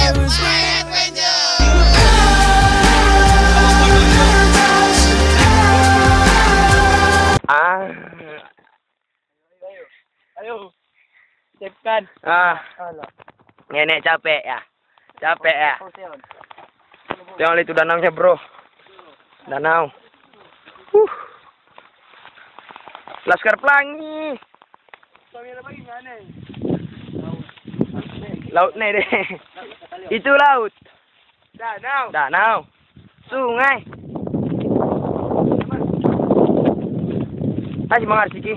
Ayo. Siapkan. Nenek capek ya. Jangan itu danaunya, bro. Danau. Laskar Pelangi. Laut nih deh. Itu laut. Danau. Sungai. Masih mangar siki.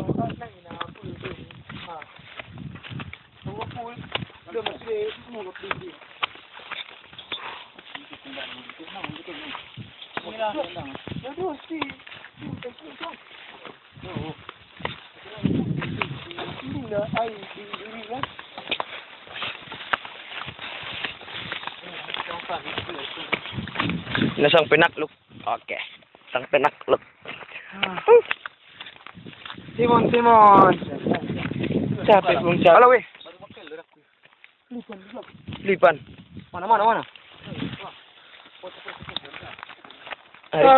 Nasang penakluk. Oke. Sang penakluk. Simon. Capek belum capek. Halo weh. Lipan. Mana?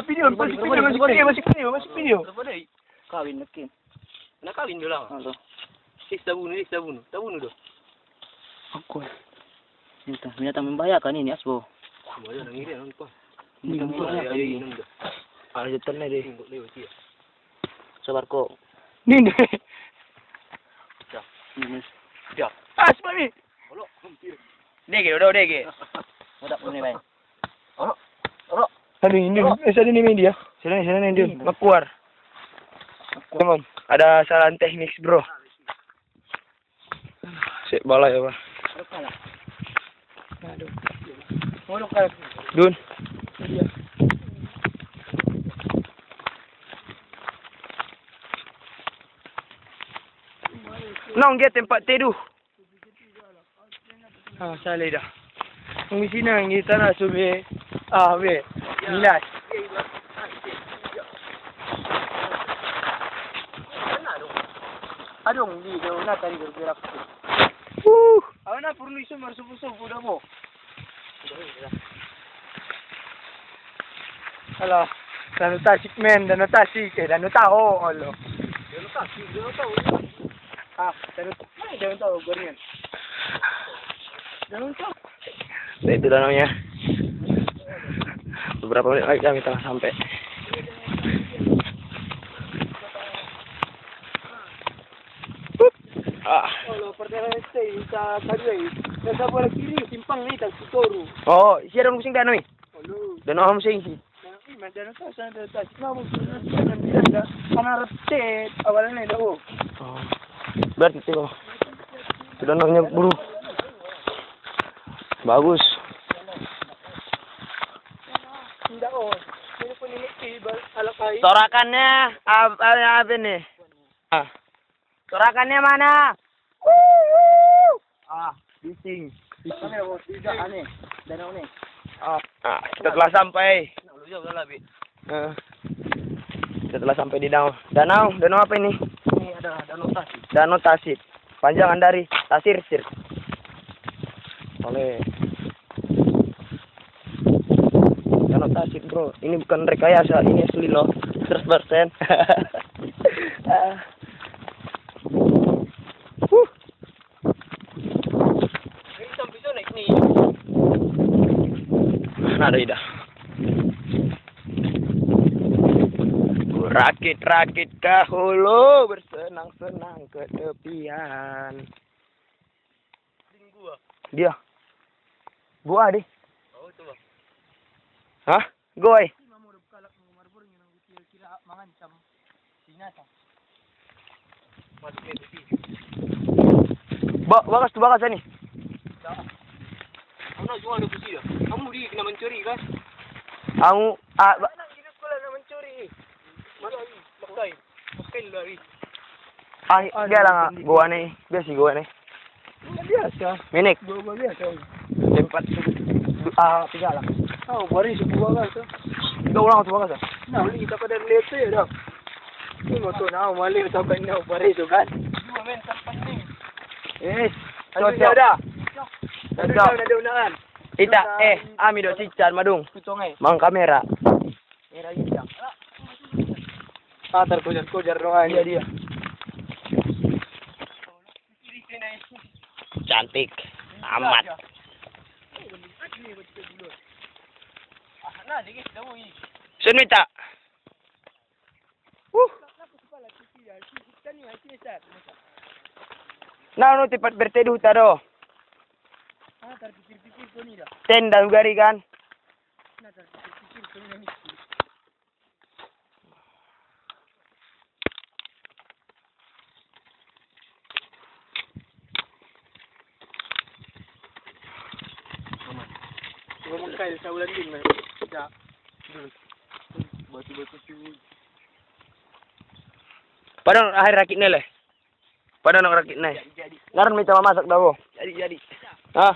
Video, masih video. Kawin lagi. Nak kawin dulu lah. Halo. Tak bunuh doh. Aku. Minta membahayakan ini asbo. Bayar nang iri nang pa. Ini. Ada jeternya deh. Sabar kok. Nini. Ya. Asmami. Halo, hampir. Dege. Udah punya baik. Halo. Hari ini, ini media. Sini dia. Makuar. Tolong. Ada kesalahan teknis, bro. Sik bala ya, Pak. Dun. Nong dia tempat tidur. Salah dah. Di sini kita nak suruh Milas. Adong di daun tadi bergerak. Awana perlu isu marsup-sup udah mo. Halo, dan tasik men, dan tasik, dan tahu, halo. Dan tahu. Dan tahu goreng. Dan tahu. Itu danaunya. Beberapa menit lagi kami telah sampai. Kalau perjalanan saya bisa kali, dan saya boleh kiri simpang ni tak tutoru. Oh, siapa yang musing danau ni? Danau musing si. Danau tak sana tak cuma musing dah. Karena repet awalnya dah. Oh. Berarti tu. Danaunya buruk. Bagus. Tidak ini pun ini alakai. Sorakannya apa nih? Sorakannya mana? Bising. Tidak aneh. Danau ni. Kita telah sampai. Kita telah sampai di danau. Danau apa ini? Ini adalah Danau Tasik. Danau Tasik. Panjangan dari Tasir. Oleh Danau Tasik, bro. Ini bukan rekayasa, ini asli loh. 100%. Ada ida. Rakit dahulu bersenang-senang ke tepian. Dia. Gua deh. Oh itu bang. Hah? Goy. Bakas ni. Kamu cuma ada kucing dah. Kamu di kena mencuri kan? Aku Mana hidup kau nak mencuri? Mana ni? Pakai lari. dia lah gua ni. Biasa gua ni. Biasa. Minik. Gua biasa. Tempat 3 lah. Oh, baris sebuah kan tu. 2 orang tu bakas. Nah, ni kita pada lihat tu ya dah. Ni motor nak malih sampai nak baris tu kan. Dua men sampai ni. Yes. Ada dah. Ada undangan. Ita, ami do cican madung. Mang kamera. Merah hijau. Ah, terkojar-kojar doang dia. Cantik. Amat. Sun Mita. Nah, tipat berteduh tado. Ah, terpikir-pikir ko nila. Tenda gari kan. Nah, terpikir-pikir ko nila. Ngomong kail sa ulan din, man. Ya. Batu-batu cuy. Padahal akhir rakit nele. Padahal nak rakit nai. Ngaran minta masak dah. Jadi. Hah?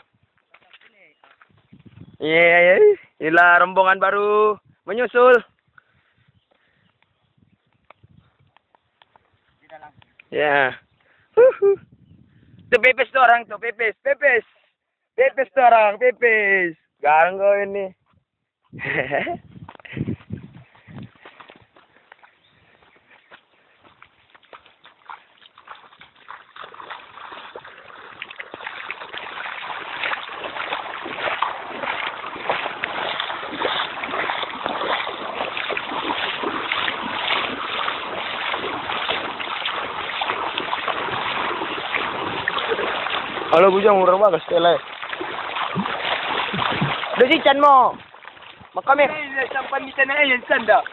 Iya. Inilah rombongan baru menyusul. Ya. Tuh pepes tuh orang tuh, pepes. Pepes tuh orang, pepes. Garang kau ini. Halo bujang murah bagus tele. Desi chan mo. Makame. Ini sampan kita na ayan sanda.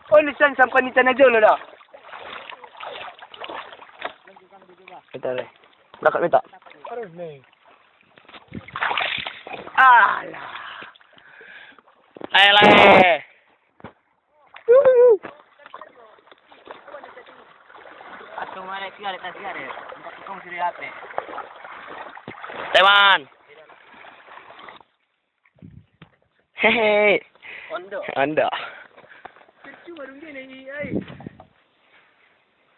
Oh, ni sampan kita na jolo dah. Kita le. Berangkat minta. Harus nih. Alah. Ayolah. Atau mana siaret. Untuk kau sendiri apa? Teman. Hehe. Anda. Kecil baru gini,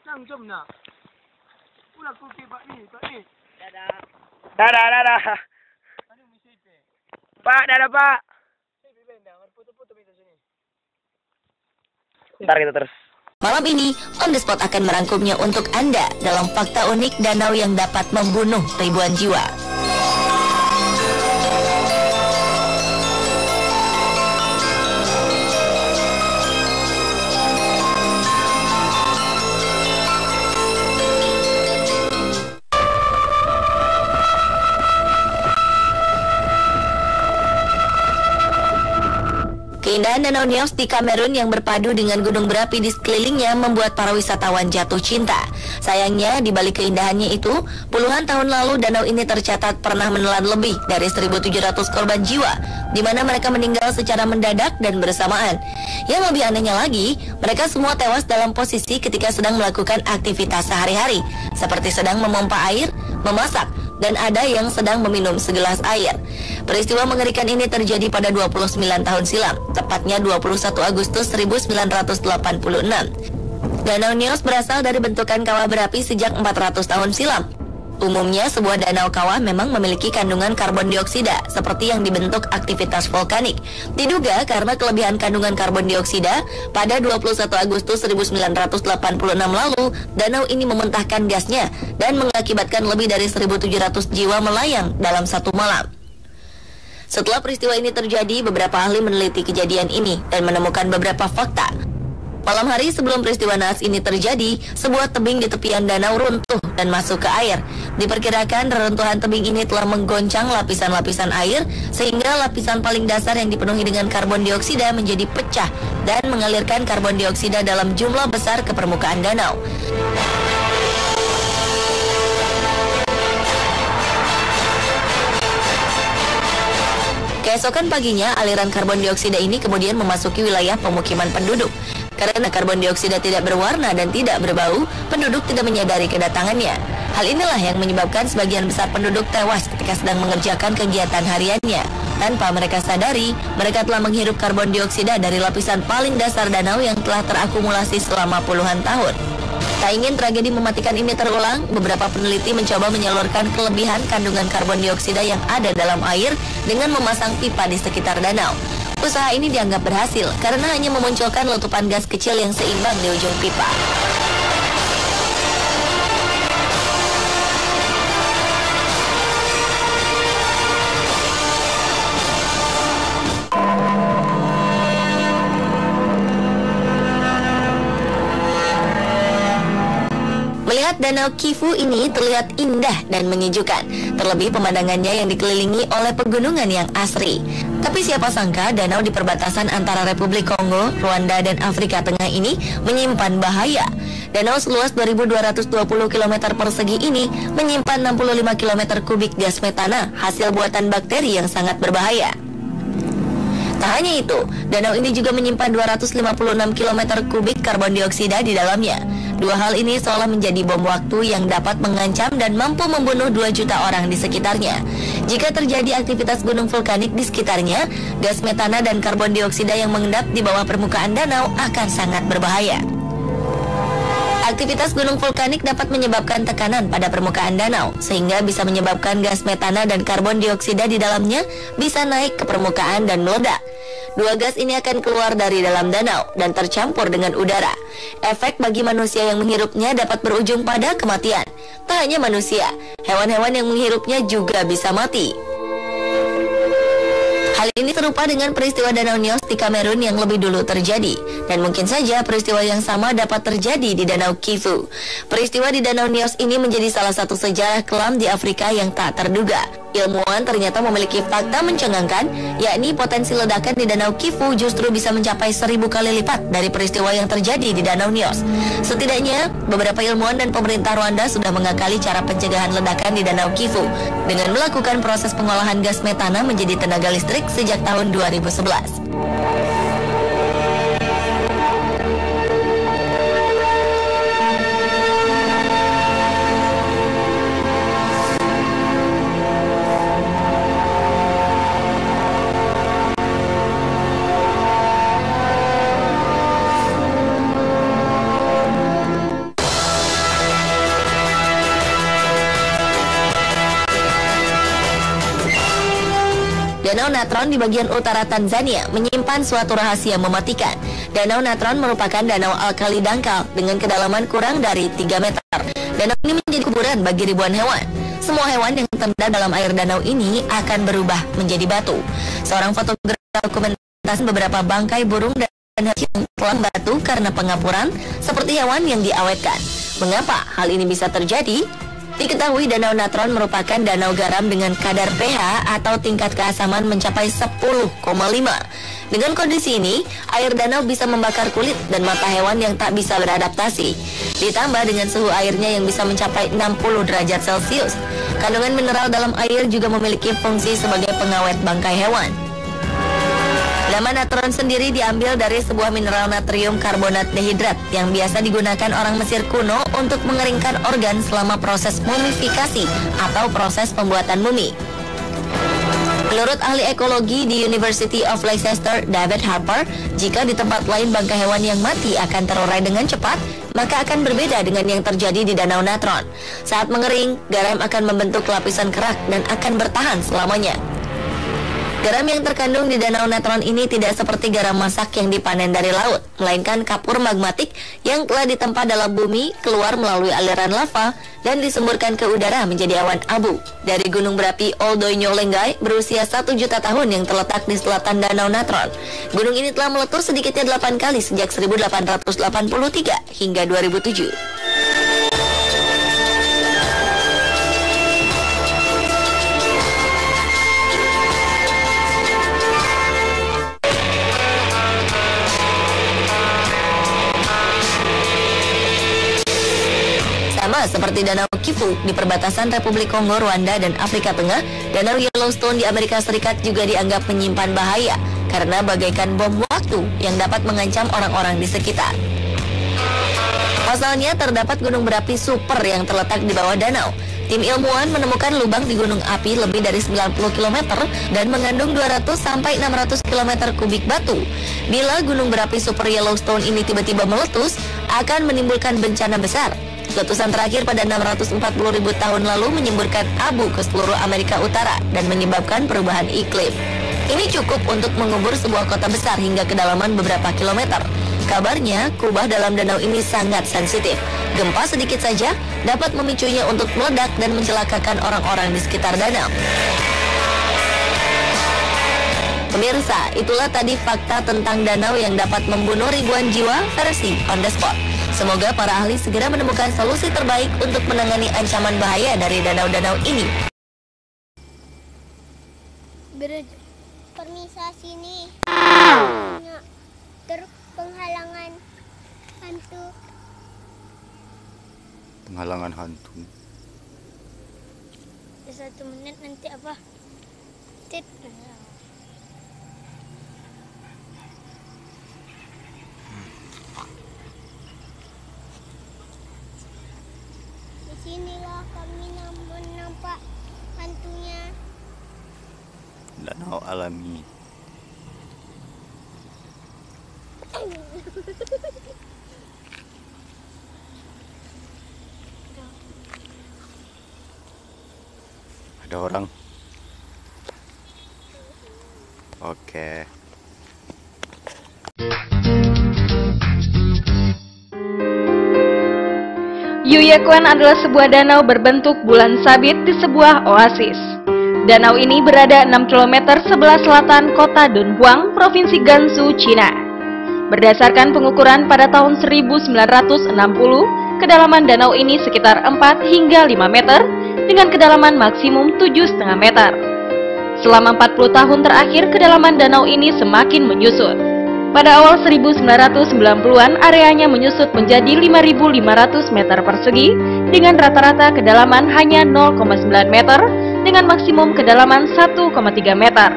Nang jom na. Ulah kau Pak ni. Dadah. Aduh, mesti pe. Pak, dadah Pak. Foto-foto minta sini. Ntar kita terus. Malam ini, On The Spot akan merangkumnya untuk Anda dalam fakta unik danau yang dapat membunuh ribuan jiwa. Keindahan Danau Nios di Kamerun yang berpadu dengan gunung berapi di sekelilingnya membuat para wisatawan jatuh cinta. Sayangnya, di balik keindahannya itu, puluhan tahun lalu danau ini tercatat pernah menelan lebih dari 1.700 korban jiwa, di mana mereka meninggal secara mendadak dan bersamaan. Yang lebih anehnya lagi, mereka semua tewas dalam posisi ketika sedang melakukan aktivitas sehari-hari, seperti sedang memompa air, memasak, dan ada yang sedang meminum segelas air. Peristiwa mengerikan ini terjadi pada 29 tahun silam, tepatnya 21 Agustus 1986. Danau Nios berasal dari bentukan kawah berapi sejak 400 tahun silam. Umumnya, sebuah danau kawah memang memiliki kandungan karbon dioksida, seperti yang dibentuk aktivitas vulkanik. Diduga karena kelebihan kandungan karbon dioksida, pada 21 Agustus 1986 lalu, danau ini memuntahkan gasnya dan mengakibatkan lebih dari 1.700 jiwa melayang dalam satu malam. Setelah peristiwa ini terjadi, beberapa ahli meneliti kejadian ini dan menemukan beberapa fakta. Malam hari sebelum peristiwa naas ini terjadi, sebuah tebing di tepian danau runtuh dan masuk ke air. Diperkirakan reruntuhan tebing ini telah menggoncang lapisan-lapisan air, sehingga lapisan paling dasar yang dipenuhi dengan karbon dioksida menjadi pecah dan mengalirkan karbon dioksida dalam jumlah besar ke permukaan danau. Keesokan paginya, aliran karbon dioksida ini kemudian memasuki wilayah pemukiman penduduk. Karena karbon dioksida tidak berwarna dan tidak berbau, penduduk tidak menyadari kedatangannya. Hal inilah yang menyebabkan sebagian besar penduduk tewas ketika sedang mengerjakan kegiatan hariannya. Tanpa mereka sadari, mereka telah menghirup karbon dioksida dari lapisan paling dasar danau yang telah terakumulasi selama puluhan tahun. Tak ingin tragedi mematikan ini terulang, beberapa peneliti mencoba menyalurkan kelebihan kandungan karbon dioksida yang ada dalam air dengan memasang pipa di sekitar danau. Usaha ini dianggap berhasil karena hanya memunculkan letupan gas kecil yang seimbang di ujung pipa. Melihat danau Kifu ini terlihat indah dan menyejukkan, terlebih pemandangannya yang dikelilingi oleh pegunungan yang asri. Tapi siapa sangka danau di perbatasan antara Republik Kongo, Rwanda, dan Afrika Tengah ini menyimpan bahaya. Danau seluas 2.220 km persegi ini menyimpan 65 km kubik gas metana, hasil buatan bakteri yang sangat berbahaya. Tak hanya itu, danau ini juga menyimpan 256 km kubik karbon dioksida di dalamnya. Dua hal ini seolah menjadi bom waktu yang dapat mengancam dan mampu membunuh 2 juta orang di sekitarnya. Jika terjadi aktivitas gunung vulkanik di sekitarnya, gas metana dan karbon dioksida yang mengendap di bawah permukaan danau akan sangat berbahaya. Aktivitas gunung vulkanik dapat menyebabkan tekanan pada permukaan danau, sehingga bisa menyebabkan gas metana dan karbon dioksida di dalamnya bisa naik ke permukaan dan meledak. Dua gas ini akan keluar dari dalam danau dan tercampur dengan udara. Efek bagi manusia yang menghirupnya dapat berujung pada kematian. Tak hanya manusia, hewan-hewan yang menghirupnya juga bisa mati. Hal ini serupa dengan peristiwa Danau Nyos di Kamerun yang lebih dulu terjadi, dan mungkin saja peristiwa yang sama dapat terjadi di Danau Kivu. Peristiwa di Danau Nyos ini menjadi salah satu sejarah kelam di Afrika yang tak terduga. Ilmuwan ternyata memiliki fakta mencengangkan, yakni potensi ledakan di Danau Kivu justru bisa mencapai 1000 kali lipat dari peristiwa yang terjadi di Danau Nyos. Setidaknya, beberapa ilmuwan dan pemerintah Rwanda sudah mengakali cara pencegahan ledakan di Danau Kivu dengan melakukan proses pengolahan gas metana menjadi tenaga listrik sejak tahun 2011. Danau Natron di bagian utara Tanzania menyimpan suatu rahasia mematikan. Danau Natron merupakan danau alkali dangkal dengan kedalaman kurang dari 3 meter. Danau ini menjadi kuburan bagi ribuan hewan. Semua hewan yang terendam dalam air danau ini akan berubah menjadi batu. Seorang fotografer dokumentasi beberapa bangkai burung dan hewan yang telah batu karena pengapuran seperti hewan yang diawetkan. Mengapa hal ini bisa terjadi? Diketahui Danau Natron merupakan danau garam dengan kadar pH atau tingkat keasaman mencapai 10,5. Dengan kondisi ini, air danau bisa membakar kulit dan mata hewan yang tak bisa beradaptasi. Ditambah dengan suhu airnya yang bisa mencapai 60 derajat Celcius. Kandungan mineral dalam air juga memiliki fungsi sebagai pengawet bangkai hewan. Nama natron sendiri diambil dari sebuah mineral natrium karbonat dehidrat yang biasa digunakan orang Mesir kuno untuk mengeringkan organ selama proses mumifikasi atau proses pembuatan mumi. Menurut ahli ekologi di University of Leicester, David Harper, jika di tempat lain bangkai hewan yang mati akan terurai dengan cepat, maka akan berbeda dengan yang terjadi di Danau Natron. Saat mengering, garam akan membentuk lapisan kerak dan akan bertahan selamanya. Garam yang terkandung di Danau Natron ini tidak seperti garam masak yang dipanen dari laut, melainkan kapur magmatik yang telah ditempa dalam bumi, keluar melalui aliran lava, dan disemburkan ke udara menjadi awan abu. Dari gunung berapi Oldoinyo Lengai berusia 1 juta tahun yang terletak di selatan Danau Natron. Gunung ini telah meletus sedikitnya 8 kali sejak 1883 hingga 2007. Sama seperti Danau Kivu di perbatasan Republik Kongo, Rwanda, dan Afrika Tengah, Danau Yellowstone di Amerika Serikat juga dianggap menyimpan bahaya karena bagaikan bom waktu yang dapat mengancam orang-orang di sekitar. Pasalnya terdapat gunung berapi super yang terletak di bawah danau. Tim ilmuwan menemukan lubang di gunung api lebih dari 90 km dan mengandung 200-600 km kubik batu. Bila gunung berapi super Yellowstone ini tiba-tiba meletus, akan menimbulkan bencana besar. Letusan terakhir pada 640.000 tahun lalu menyemburkan abu ke seluruh Amerika Utara dan menyebabkan perubahan iklim. Ini cukup untuk mengubur sebuah kota besar hingga kedalaman beberapa kilometer. Kabarnya, kubah dalam danau ini sangat sensitif. Gempa sedikit saja dapat memicunya untuk meledak dan mencelakakan orang-orang di sekitar danau. Pemirsa, itulah tadi fakta tentang danau yang dapat membunuh ribuan jiwa versi on the spot. Semoga para ahli segera menemukan solusi terbaik untuk menangani ancaman bahaya dari danau-danau ini. Permisa sini. Penghalangan hantu. Penghalangan hantu. 1 menit nanti apa? Tit. Disinilah kami nampak hantunya. Danau alami. Ada orang. Oke. Yuyekwan adalah sebuah danau berbentuk bulan sabit di sebuah oasis. Danau ini berada 6 km sebelah selatan kota Dunhuang, Provinsi Gansu, Cina. Berdasarkan pengukuran pada tahun 1960, kedalaman danau ini sekitar 4 hingga 5 meter dengan kedalaman maksimum 7,5 meter. Selama 40 tahun terakhir, kedalaman danau ini semakin menyusut. Pada awal 1990-an, areanya menyusut menjadi 5.500 meter persegi dengan rata-rata kedalaman hanya 0,9 meter dengan maksimum kedalaman 1,3 meter.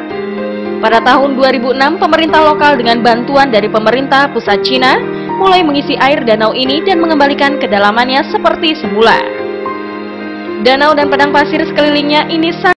Pada tahun 2006, pemerintah lokal dengan bantuan dari pemerintah pusat Cina mulai mengisi air danau ini dan mengembalikan kedalamannya seperti semula. Danau dan padang pasir sekelilingnya ini